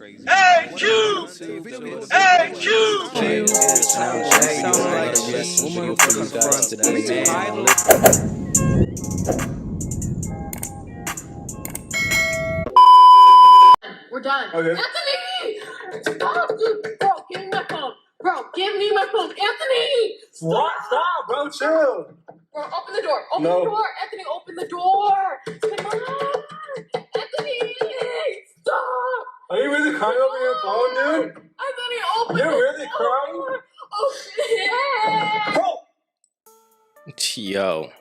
AyeQ! AyeQ! We're done. Okay. Anthony! Stop, dude. Bro, give me my phone. Bro, give me my phone. Anthony! What? Stop, bro. Chill. Bro, open the door. Open No. the door. Anthony, open the door. Come on. Anthony, stop. Are you really crying over your phone, dude? Anthony, open You're the really door. crying? Oh, shit. Bro. Yo,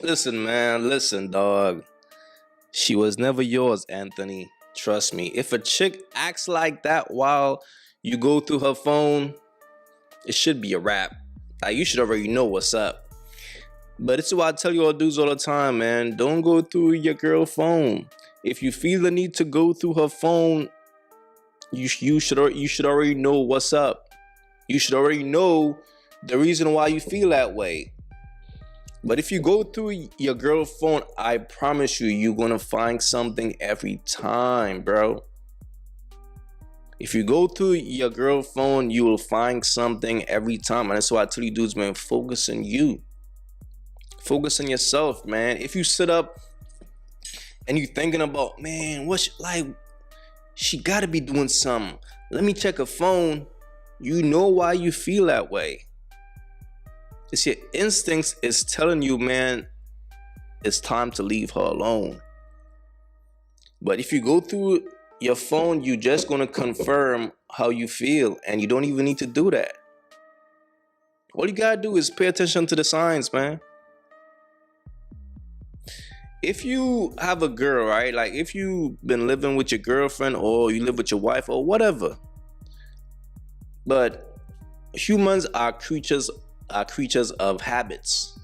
listen, man, listen, dog. She was never yours, Anthony. Trust me. If a chick acts like that while you go through her phone, it should be a wrap. Like, you should already know what's up. But it's what I tell you all dudes all the time, man. Don't go through your girl's phone. If you feel the need to go through her phone, you should already know what's up. You should already know the reason why you feel that way. But if you go through your girl's phone, I promise you, you're gonna find something every time, bro. If you go through your girl's phone, you will find something every time. And that's why I tell you dudes, man, focus on you. Focus on yourself, man. If you sit up and you thinking about, man, she gotta be doing something. Let me check her phone. You know why you feel that way. It's your instincts is telling you, man, it's time to leave her alone. But if you go through your phone, you're just gonna confirm how you feel, and you don't even need to do that. All you gotta do is pay attention to the signs, man. If you have a girl, right? Like if you've been living with your girlfriend or you live with your wife or whatever. But humans are creatures of habits.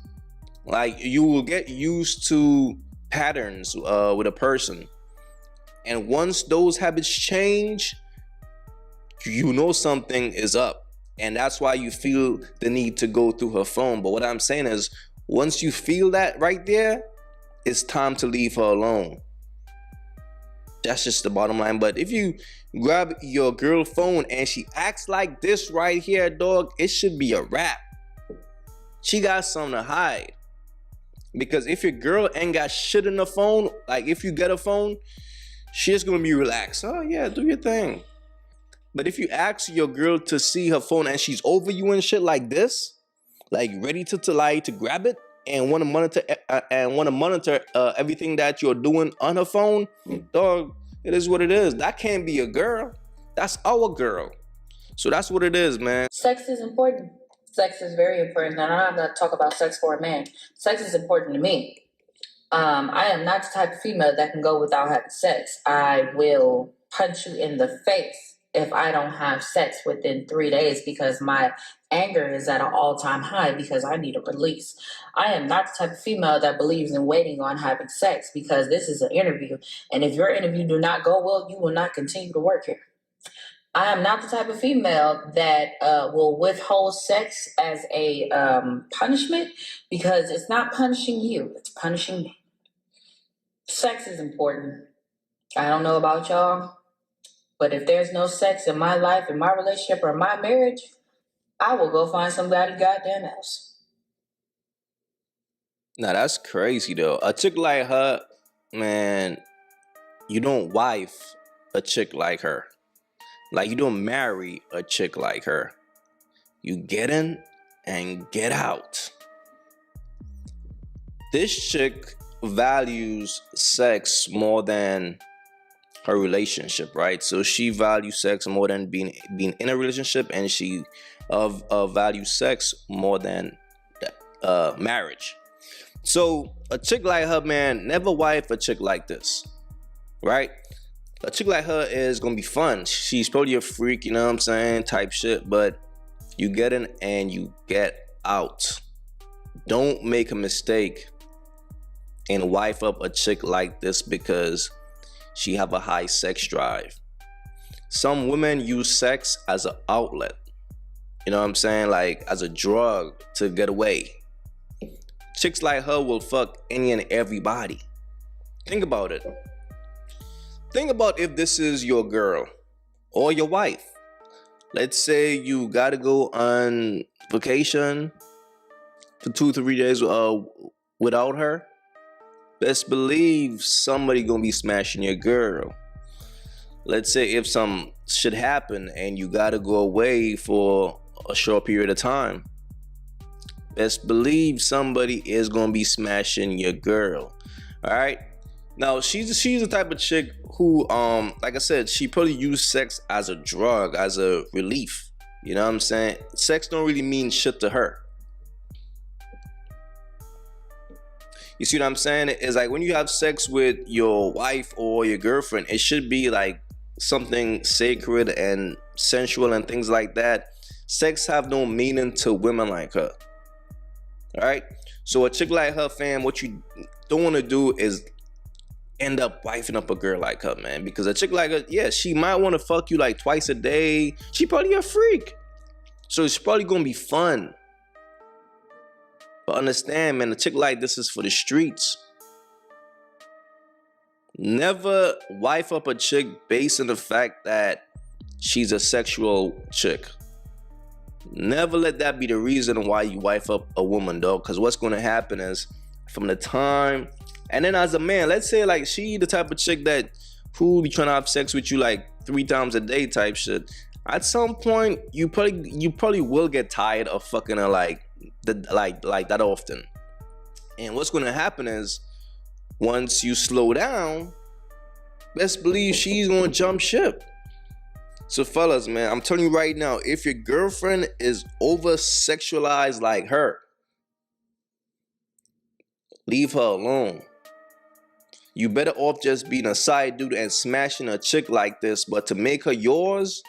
Like you will get used to patterns with a person. And once those habits change, you know something is up. And that's why you feel the need to go through her phone. But what I'm saying is, once you feel that right there, it's time to leave her alone. That's just the bottom line. But if you grab your girl's phone and she acts like this right here, dog, it should be a wrap. She got something to hide. Because if your girl ain't got shit in the phone, like if you get a phone, she's gonna be relaxed. Oh yeah, do your thing. But if you ask your girl to see her phone and she's over you and shit like this, like ready to grab it and want to monitor everything that you're doing on her phone, dog, it is what it is. That can't be a girl. That's our girl. So that's what it is, man. Sex is important. Sex is very important. And I'm not talking about sex for a man. Sex is important to me. I am not the type of female that can go without having sex. I will punch you in the face if I don't have sex within 3 days because my anger is at an all-time high because I need a release. I am not the type of female that believes in waiting on having sex because this is an interview. And if your interview do not go well, you will not continue to work here. I am not the type of female that will withhold sex as a punishment because it's not punishing you, it's punishing me. Sex is important. I don't know about y'all, but if there's no sex in my life, in my relationship, or my marriage, I will go find somebody goddamn else. Now that's crazy though. A chick like her, man, you don't wife a chick like her. Like you don't marry a chick like her. You get in and get out. This chick values sex more than her relationship, right? So she values sex more than being in a relationship, and she values sex more than marriage. So a chick like her, man, never wife a chick like this, right? A chick like her is gonna be fun. She's probably a freak, you know what I'm saying, type shit, but you get in and you get out. Don't make a mistake and wife up a chick like this because she have a high sex drive. Some women use sex as an outlet, you know what I'm saying, like as a drug to get away. Chicks like her will fuck any and everybody. Think about it. think about if this is your girl or your wife. Let's say you gotta go on vacation for 2-3 days without her. Best believe somebody gonna be smashing your girl. Let's say if some shit happen and you gotta go away for a short period of time. Best believe somebody is gonna be smashing your girl. All right. Now she's the type of chick who, like I said, she probably use sex as a drug, as a relief. You know what I'm saying? Sex don't really mean shit to her. You see what I'm saying? It's like when you have sex with your wife or your girlfriend, it should be like something sacred and sensual and things like that. Sex have no meaning to women like her. All right. So a chick like her, fam, what you don't want to do is end up wifing up a girl like her, man. Because a chick like her, yeah, she might want to fuck you like twice a day. She probably a freak. So it's probably gonna be fun. But understand, man, a chick like this is for the streets. Never wife up a chick based on the fact that she's a sexual chick. Never let that be the reason why you wife up a woman, dog. Because what's going to happen is from the time, and then as a man, let's say like she the type of chick that who be trying to have sex with you like 3 times a day type shit. At some point, you probably will get tired of fucking her like that often. And what's going to happen is once you slow down, best believe she's going to jump ship. So fellas, man, I'm telling you right now, if your girlfriend is over sexualized like her, leave her alone. You better off just being a side dude and smashing a chick like this. But to make her yours,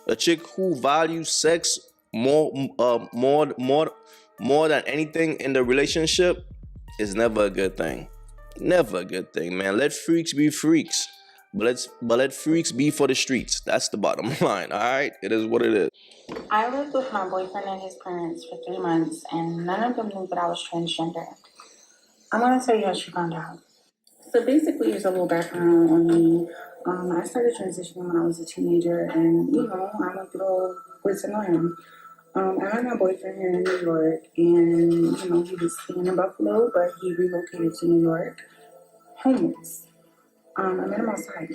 a chick who values sex more than anything in the relationship is never a good thing. Never a good thing, man. Let freaks be freaks. But let freaks be for the streets. That's the bottom line, all right? It is what it is. I lived with my boyfriend and his parents for 3 months, and none of them knew that I was transgender. I'm going to tell you how she found out. So basically, here's a little background on me. I started transitioning when I was a teenager, and, I went through the whole what's annoying. I met my boyfriend here in New York, and, he was staying in Buffalo, but he relocated to New York, homeless. I met him outside.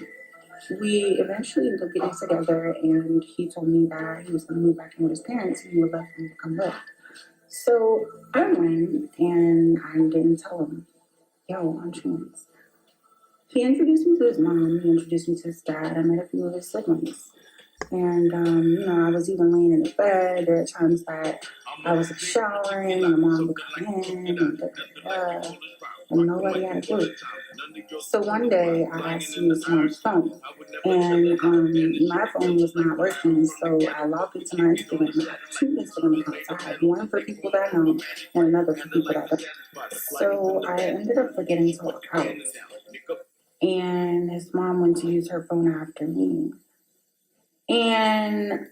We eventually ended up getting together, and he told me that he was going to move back in with his parents, and he would love for me to come live. So I went, and I didn't tell him, yo, I'm trans. He introduced me to his mom. He introduced me to his dad. I met a few of his siblings. And, I was even laying in the bed. There are times that I was showering and my mom would come in and nobody had a clue. So one day I asked to use my phone and my phone was not working. So I logged into my Instagram. I have 2 Instagram accounts. I have one for people that I know and another for people that I don't. So I ended up forgetting to log out. And his mom went to use her phone after me. And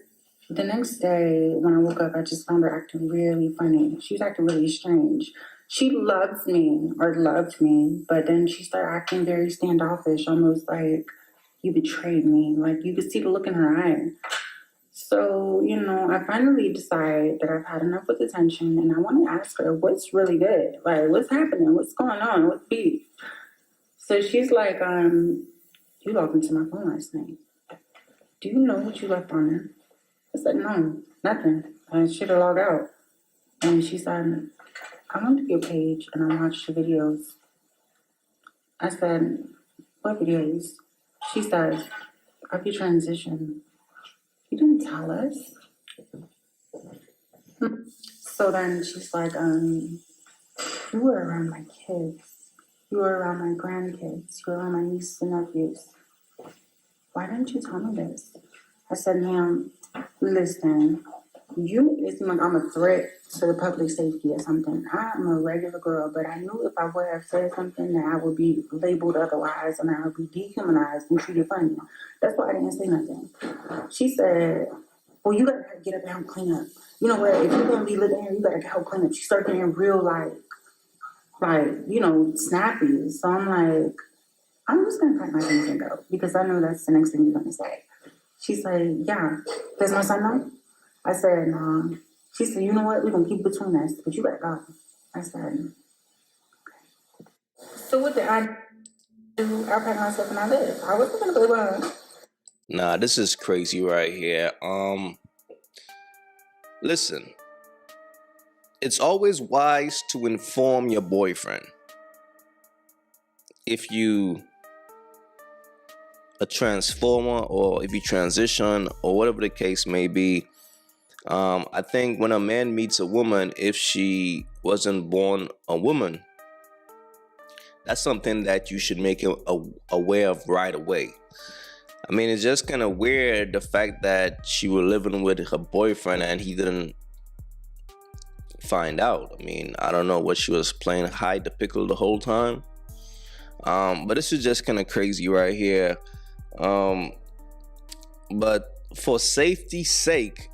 the next day, when I woke up, I just found her acting really funny. She was acting really strange. She loved me, but then she started acting very standoffish, almost like, you betrayed me. Like, you could see the look in her eye. So, I finally decided that I've had enough with attention, and I want to ask her, what's really good? Like, what's happening? What's going on? What's beef? So she's like, you logged into my phone last night. Do you know what you left on there? I said, no, nothing. I should have logged out. And she said, I went to your page and I watched your videos. I said, what videos? She says, of your transition. You didn't tell us. So then she's like, you were around my kids. You were around my grandkids. You were around my nieces and nephews. Why didn't you tell me this? I said, ma'am, listen, you make it seem like I'm a threat to the public safety or something. I'm a regular girl, but I knew if I would have said something that I would be labeled otherwise and I would be dehumanized and treated funny. That's why I didn't say nothing. She said, well, you gotta get up and help clean up. You know what, if you're gonna be living here, you gotta help clean up. She started getting real snappy. So I'm like, I'm just gonna pack my things and go because I know that's the next thing you're gonna say. She's like, yeah, does my son know? I said, no. She said, you know what? We're gonna keep it between us, but you better go. I said, so what did I do? I packed myself and I left. I wasn't gonna go alone. Nah, this is crazy right here. Listen, it's always wise to inform your boyfriend if you a transformer or if you transition or whatever the case may be. I think when a man meets a woman, if she wasn't born a woman, that's something that you should make him aware of right away. I mean, it's just kind of weird the fact that she was living with her boyfriend and he didn't find out. I mean, I don't know what she was playing hide the pickle the whole time. But this is just kind of crazy right here. But for safety's sake,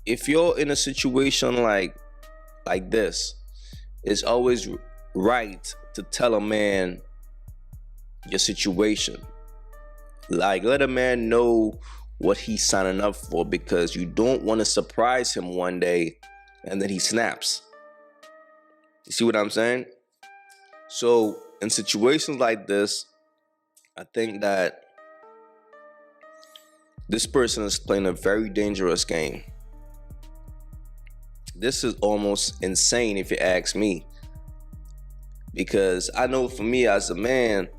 if you're in a situation like this, it's always right to tell a man your situation. Like, let a man know what he's signing up for, because you don't want to surprise him one day and then he snaps. You see what I'm saying? So in situations like this, I think that this person is playing a very dangerous game. This is almost insane if you ask me. Because I know for me as a man,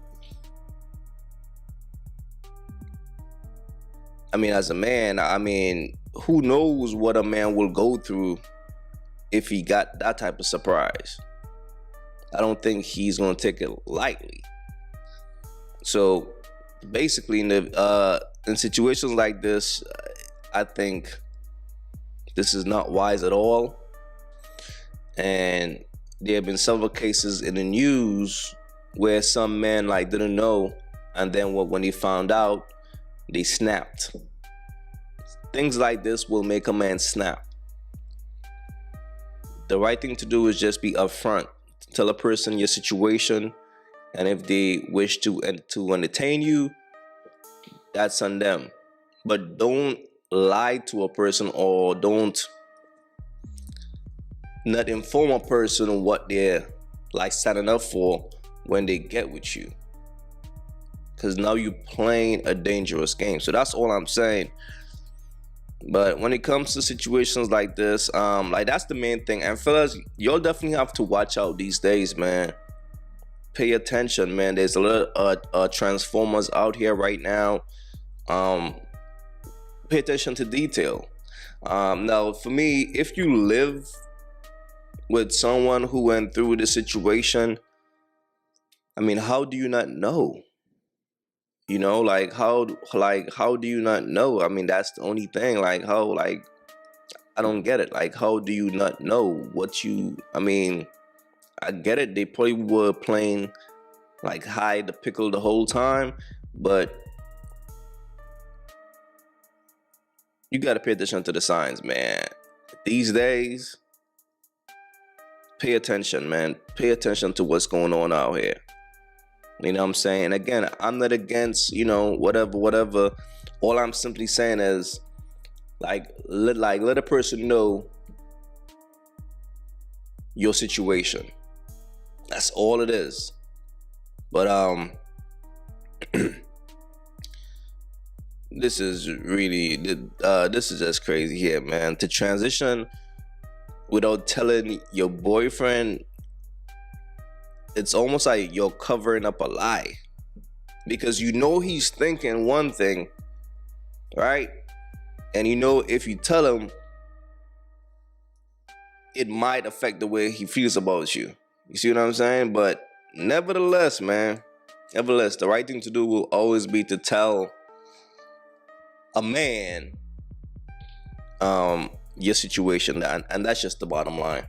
who knows what a man will go through if he got that type of surprise. I don't think he's gonna take it lightly. So basically, in situations like this, I think this is not wise at all. And there have been several cases in the news where some men didn't know, and then when they found out, they snapped. Things like this will make a man snap. The right thing to do is just be upfront. Tell a person your situation, and if they wish to entertain you, that's on them. But don't lie to a person, or don't not inform a person what they're signing up for when they get with you, because now you're playing a dangerous game. So that's all I'm saying. But when it comes to situations like this, that's the main thing. And fellas, you'll definitely have to watch out these days, man. Pay attention, man. There's a lot of transformers out here right now. Pay attention to detail. Now, for me, if you live with someone who went through this situation, I mean, how do you not know? You know, how do you not know? I mean, that's the only thing. I don't get it. How do you not know what you? I mean, I get it. They probably were playing hide the pickle the whole time, but you gotta pay attention to the signs, man. These days, pay attention, man. Pay attention to what's going on out here. You know what I'm saying? Again, I'm not against, whatever. All I'm simply saying is, let a person know your situation. That's all it is. But this is really, this is just crazy here, man. To transition without telling your boyfriend, it's almost like you're covering up a lie, because he's thinking one thing, right? And if you tell him, it might affect the way he feels about you. You see what I'm saying? But nevertheless, the right thing to do will always be to tell a man your situation, and that's just the bottom line.